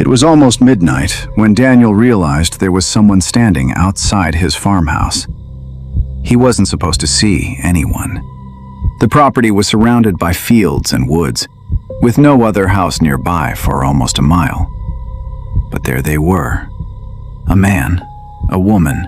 It was almost midnight when Daniel realized there was someone standing outside his farmhouse. He wasn't supposed to see anyone. The property was surrounded by fields and woods, with no other house nearby for almost a mile. But there they were. A man, a woman,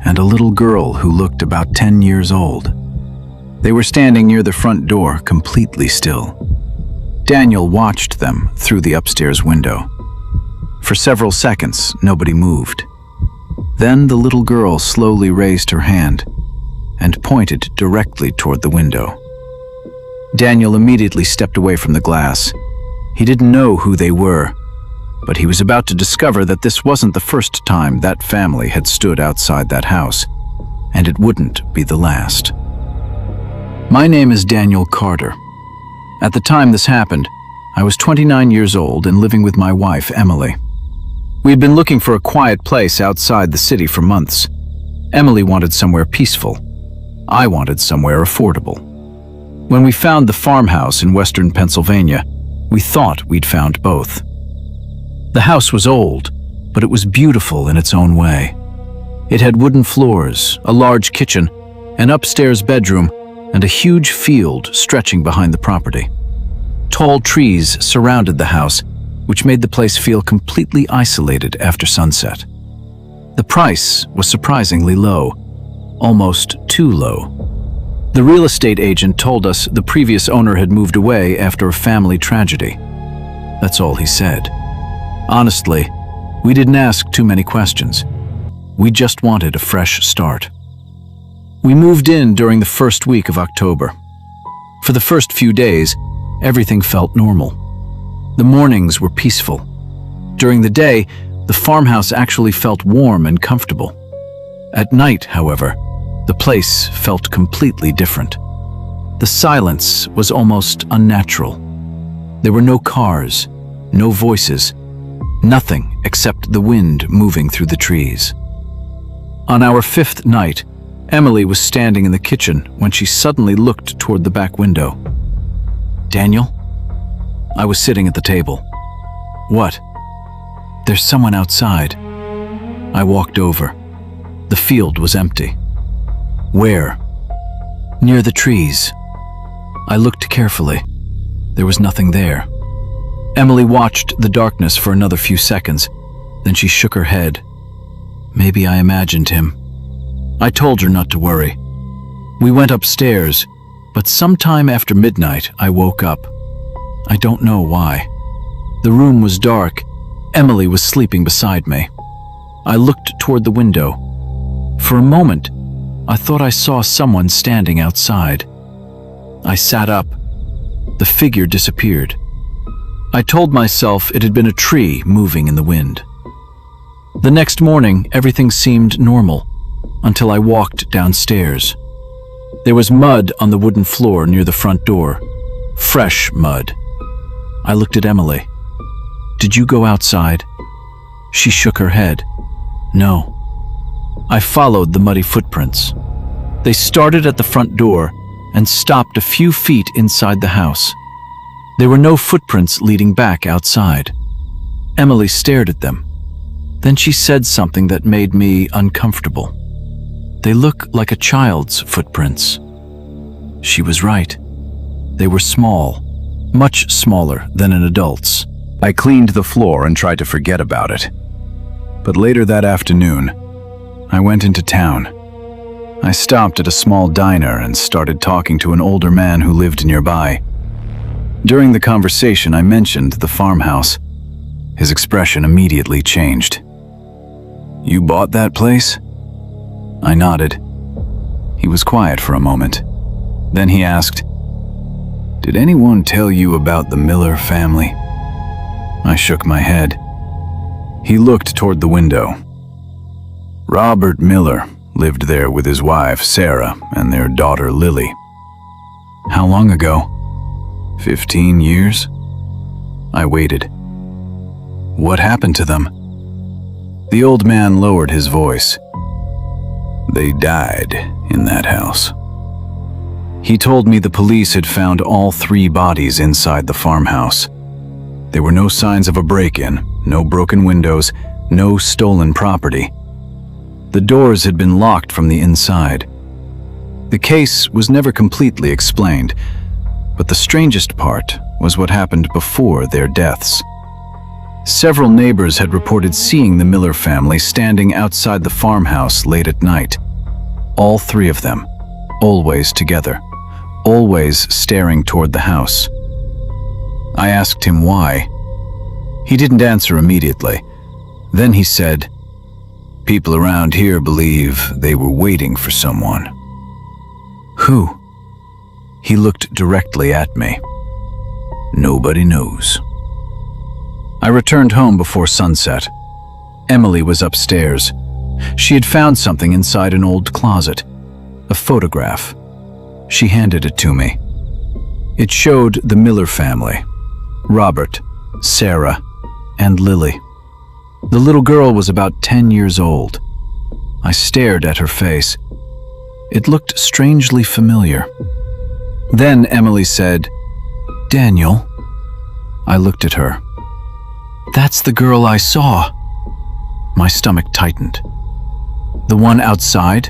and a little girl who looked about 10 years old. They were standing near the front door, completely still. Daniel watched them through the upstairs window. For several seconds, nobody moved. Then the little girl slowly raised her hand and pointed directly toward the window. Daniel immediately stepped away from the glass. He didn't know who they were, but he was about to discover that this wasn't the first time that family had stood outside that house, and it wouldn't be the last. My name is Daniel Carter. At the time this happened, I was 29 years old and living with my wife, Emily. We had been looking for a quiet place outside the city for months. Emily wanted somewhere peaceful. I wanted somewhere affordable. When we found the farmhouse in western Pennsylvania, we thought we'd found both. The house was old, but it was beautiful in its own way. It had wooden floors, a large kitchen, an upstairs bedroom, and a huge field stretching behind the property. Tall trees surrounded the house, which made the place feel completely isolated after sunset. The price was surprisingly low, almost too low. The real estate agent told us the previous owner had moved away after a family tragedy. That's all he said. Honestly, we didn't ask too many questions. We just wanted a fresh start. We moved in during the first week of October. For the first few days, everything felt normal. The mornings were peaceful. During the day, the farmhouse actually felt warm and comfortable. At night, however, the place felt completely different. The silence was almost unnatural. There were no cars, no voices, nothing except the wind moving through the trees. On our fifth night, Emily was standing in the kitchen when she suddenly looked toward the back window. "Daniel?" I was sitting at the table. "What?" "There's someone outside." I walked over. The field was empty. "Where?" "Near the trees." I looked carefully. There was nothing there. Emily watched the darkness for another few seconds, then she shook her head. "Maybe I imagined him." I told her not to worry. We went upstairs, but sometime after midnight I woke up. I don't know why. The room was dark. Emily was sleeping beside me. I looked toward the window. For a moment, I thought I saw someone standing outside. I sat up. The figure disappeared. I told myself it had been a tree moving in the wind. The next morning, everything seemed normal, until I walked downstairs. There was mud on the wooden floor near the front door. Fresh mud. I looked at Emily. "Did you go outside?" She shook her head. "No." I followed the muddy footprints. They started at the front door and stopped a few feet inside the house. There were no footprints leading back outside. Emily stared at them. Then she said something that made me uncomfortable. "They look like a child's footprints." She was right. They were small, much smaller than an adult's. I cleaned the floor and tried to forget about it. But later that afternoon, I went into town. I stopped at a small diner and started talking to an older man who lived nearby. During the conversation, I mentioned the farmhouse. His expression immediately changed. "You bought that place?" I nodded. He was quiet for a moment. Then he asked, "Did anyone tell you about the Miller family?" I shook my head. He looked toward the window. "Robert Miller lived there with his wife, Sarah, and their daughter, Lily." "How long ago?" 15 years. I waited. "What happened to them?" The old man lowered his voice. "They died in that house." He told me the police had found all 3 bodies inside the farmhouse. There were no signs of a break-in, no broken windows, no stolen property. The doors had been locked from the inside. The case was never completely explained, but the strangest part was what happened before their deaths. Several neighbors had reported seeing the Miller family standing outside the farmhouse late at night. All three of them, always together, always staring toward the house. I asked him why. He didn't answer immediately. Then he said, "People around here believe they were waiting for someone." "Who?" He looked directly at me. "Nobody knows." I returned home before sunset. Emily was upstairs. She had found something inside an old closet, a photograph. She handed it to me. It showed the Miller family, Robert, Sarah, and Lily. The little girl was about 10 years old. I stared at her face. It looked strangely familiar. Then Emily said, "Daniel." I looked at her. "That's the girl I saw." My stomach tightened. "The one outside?"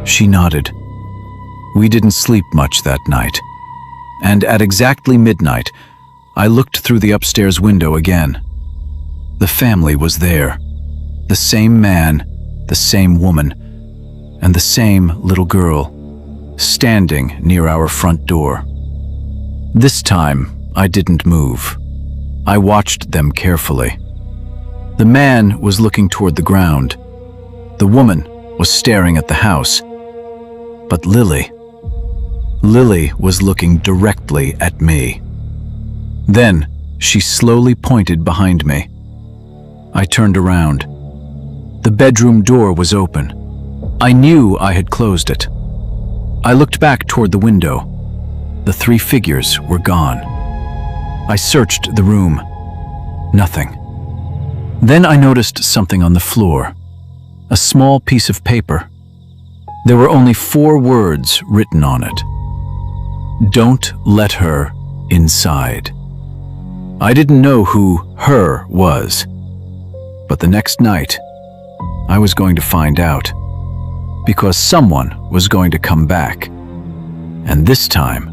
She nodded. We didn't sleep much that night. And at exactly midnight, I looked through the upstairs window again. The family was there. The same man, the same woman, and the same little girl, standing near our front door. This time, I didn't move. I watched them carefully. The man was looking toward the ground. The woman was staring at the house. But Lily was looking directly at me. Then she slowly pointed behind me. I turned around. The bedroom door was open. I knew I had closed it. I looked back toward the window. The three figures were gone. I searched the room. Nothing. Then I noticed something on the floor. A small piece of paper. There were only 4 words written on it. "Don't let her inside." I didn't know who her was. But the next night, I was going to find out. Because someone was going to come back. And this time,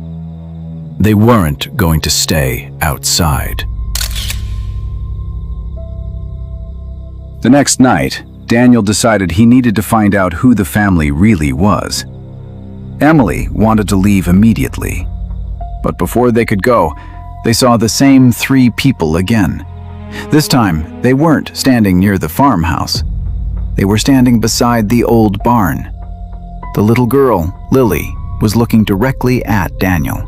they weren't going to stay outside. The next night, Daniel decided he needed to find out who the family really was. Emily wanted to leave immediately. But before they could go, they saw the same 3 people again. This time, they weren't standing near the farmhouse. They were standing beside the old barn. The little girl, Lily, was looking directly at Daniel.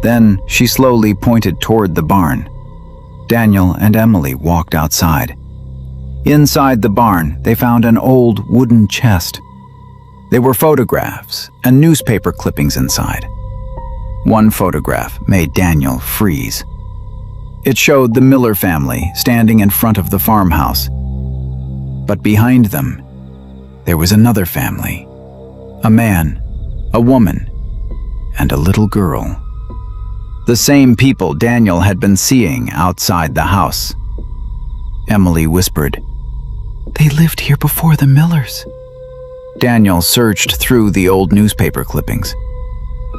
Then she slowly pointed toward the barn. Daniel and Emily walked outside. Inside the barn, they found an old wooden chest. There were photographs and newspaper clippings inside. One photograph made Daniel freeze. It showed the Miller family standing in front of the farmhouse. But behind them, there was another family. A man, a woman, and a little girl. The same people Daniel had been seeing outside the house. Emily whispered, "They lived here before the Millers." Daniel searched through the old newspaper clippings.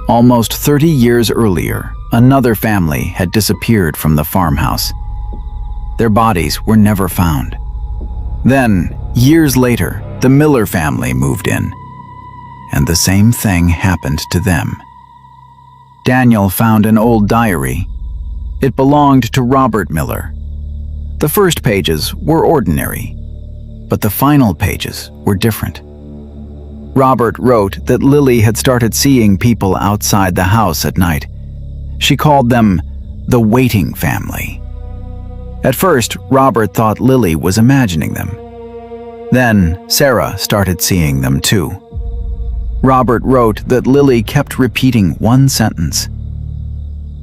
Almost 30 years earlier, another family had disappeared from the farmhouse. Their bodies were never found. Then, years later, the Miller family moved in, and the same thing happened to them. Daniel found an old diary. It belonged to Robert Miller. The first pages were ordinary, but the final pages were different. Robert wrote that Lily had started seeing people outside the house at night. She called them the waiting family. At first, Robert thought Lily was imagining them. Then, Sarah started seeing them too. Robert wrote that Lily kept repeating one sentence.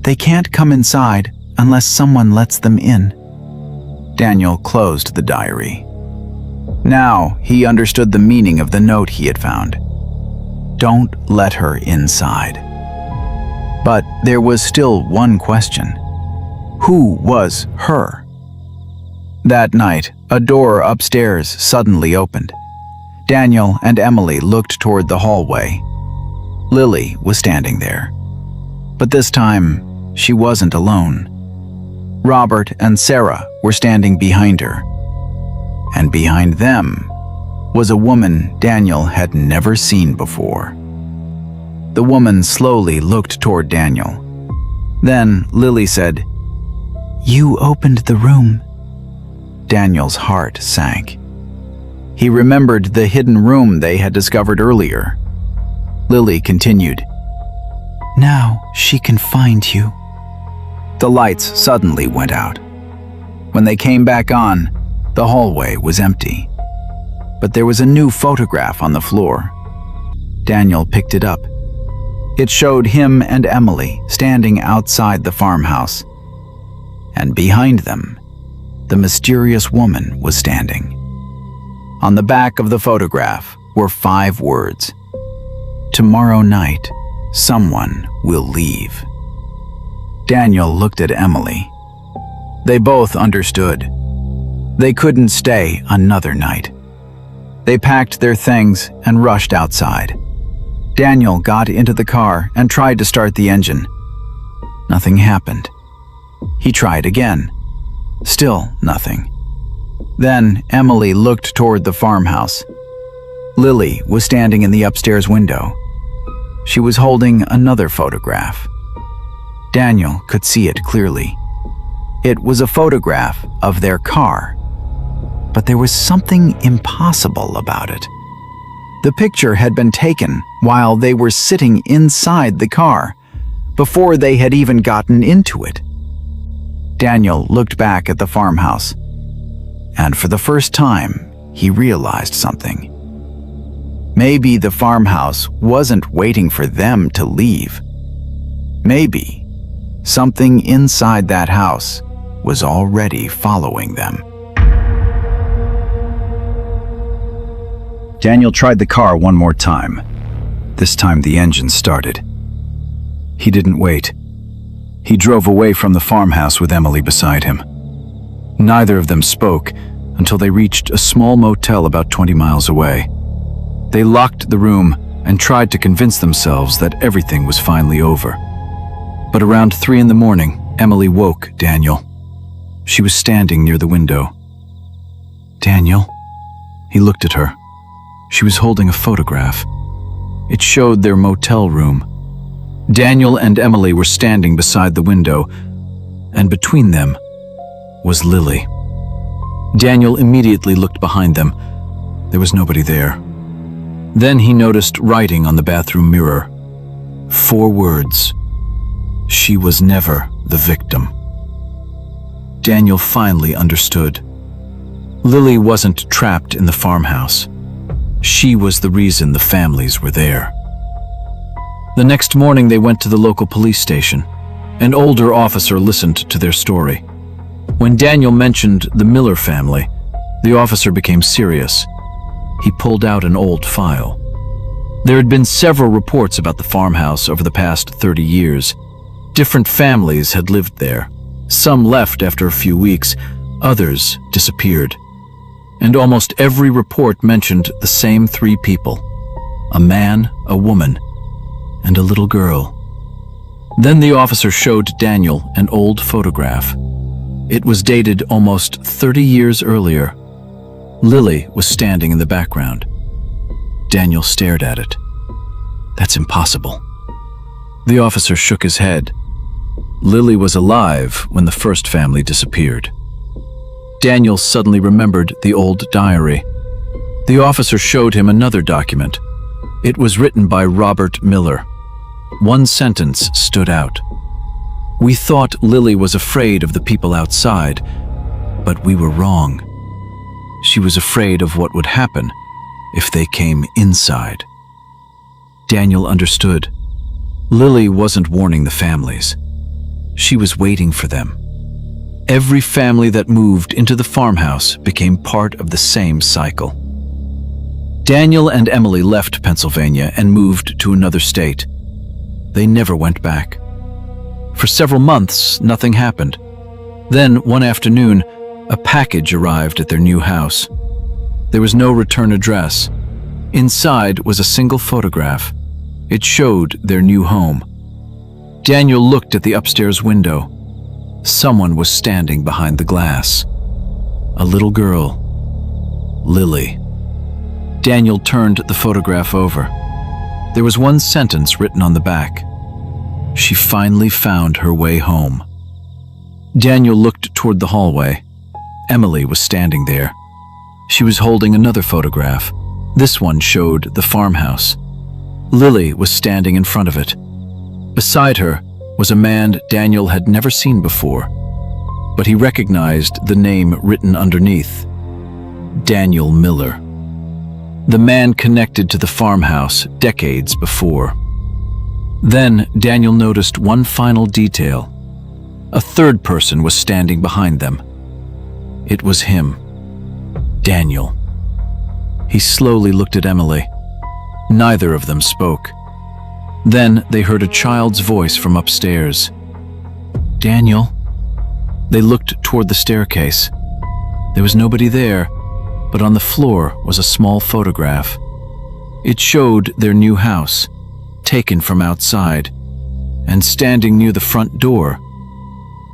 "They can't come inside unless someone lets them in." Daniel closed the diary. Now he understood the meaning of the note he had found. Don't let her inside. But there was still one question. Who was her? That night, a door upstairs suddenly opened. Daniel and Emily looked toward the hallway. Lily was standing there. But this time, she wasn't alone. Robert and Sarah were standing behind her. And behind them was a woman Daniel had never seen before. The woman slowly looked toward Daniel. Then Lily said, "You opened the room." Daniel's heart sank. He remembered the hidden room they had discovered earlier. Lily continued, "Now she can find you." The lights suddenly went out. When they came back on, the hallway was empty. But there was a new photograph on the floor. Daniel picked it up. It showed him and Emily standing outside the farmhouse. And behind them, the mysterious woman was standing. On the back of the photograph were 5 words. "Tomorrow night, someone will leave." Daniel looked at Emily. They both understood. They couldn't stay another night. They packed their things and rushed outside. Daniel got into the car and tried to start the engine. Nothing happened. He tried again. Still nothing. Then Emily looked toward the farmhouse. Lily was standing in the upstairs window. She was holding another photograph. Daniel could see it clearly. It was a photograph of their car. But there was something impossible about it. The picture had been taken while they were sitting inside the car, before they had even gotten into it. Daniel looked back at the farmhouse, and for the first time, he realized something. Maybe the farmhouse wasn't waiting for them to leave. Maybe something inside that house was already following them. Daniel tried the car one more time. This time the engine started. He didn't wait. He drove away from the farmhouse with Emily beside him. Neither of them spoke until they reached a small motel about 20 miles away. They locked the room and tried to convince themselves that everything was finally over. But around 3 in the morning, Emily woke Daniel. She was standing near the window. "Daniel?" He looked at her. She was holding a photograph. It showed their motel room. Daniel and Emily were standing beside the window, and between them was Lily. Daniel immediately looked behind them. There was nobody there. Then he noticed writing on the bathroom mirror. 4 words. She was never the victim. Daniel finally understood. Lily wasn't trapped in the farmhouse. She was the reason the families were there. The next morning they went to the local police station. An older officer listened to their story. When Daniel mentioned the Miller family, the officer became serious. He pulled out an old file. There had been several reports about the farmhouse over the past 30 years. Different families had lived there. Some left after a few weeks, others disappeared. And almost every report mentioned the same 3 people: a man, a woman, and a little girl. Then the officer showed Daniel an old photograph. It was dated almost 30 years earlier. Lily was standing in the background. Daniel stared at it. "That's impossible." The officer shook his head. Lily was alive when the first family disappeared. Daniel suddenly remembered the old diary. The officer showed him another document. It was written by Robert Miller. One sentence stood out. "We thought Lily was afraid of the people outside, but we were wrong. She was afraid of what would happen if they came inside." Daniel understood. Lily wasn't warning the families. She was waiting for them. Every family that moved into the farmhouse became part of the same cycle. Daniel and Emily left Pennsylvania and moved to another state. They never went back. For several months, nothing happened. Then, one afternoon, A package arrived at their new house. There was no return address. Inside was a single photograph. It showed their new home. Daniel looked at the upstairs window. Someone was standing behind the glass. A little girl. Lily. Daniel turned the photograph over. There was one sentence written on the back. She finally found her way home. Daniel looked toward the hallway. Emily was standing there. She was holding another photograph. This one showed the farmhouse. Lily was standing in front of it. Beside her was a man Daniel had never seen before, but he recognized the name written underneath. Daniel Miller. The man connected to the farmhouse decades before. Then Daniel noticed one final detail. A third person was standing behind them. It was him, Daniel. He slowly looked at Emily. Neither of them spoke. Then they heard a child's voice from upstairs. Daniel. They looked toward the staircase. There was nobody there, but on the floor was a small photograph. It showed their new house, taken from outside, and standing near the front door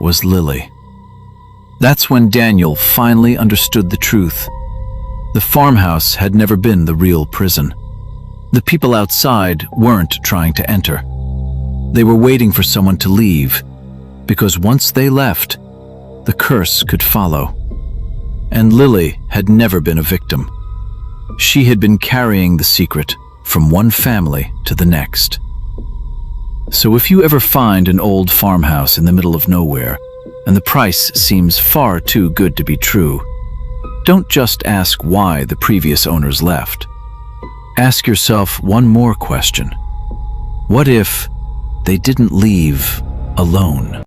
was Lily. That's when Daniel finally understood the truth. The farmhouse had never been the real prison. The people outside weren't trying to enter. They were waiting for someone to leave, because once they left, the curse could follow. And Lily had never been a victim. She had been carrying the secret from one family to the next. So if you ever find an old farmhouse in the middle of nowhere, and the price seems far too good to be true, don't just ask why the previous owners left. Ask yourself one more question. What if they didn't leave alone?